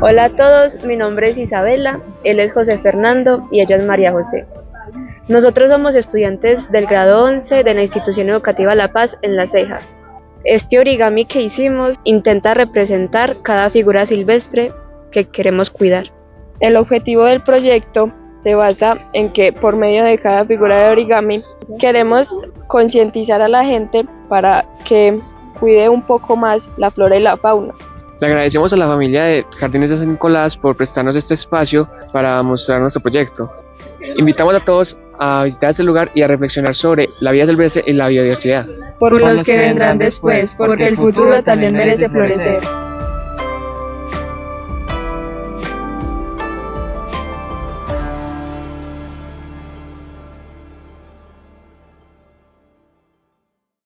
Hola a todos, mi nombre es Isabela, él es José Fernando y ella es María José. Nosotros somos estudiantes del grado 11 de la institución educativa La Paz en La Ceja. Este origami que hicimos intenta representar cada figura silvestre que queremos cuidar. El objetivo del proyecto se basa en que por medio de cada figura de origami queremos concientizar a la gente para que cuide un poco más la flora y la fauna. Le agradecemos a la familia de Jardines de San Nicolás por prestarnos este espacio para mostrar nuestro proyecto. Invitamos a todos a visitar este lugar y a reflexionar sobre la vida silvestre y la biodiversidad. Por los que vendrán después, porque el futuro también merece florecer.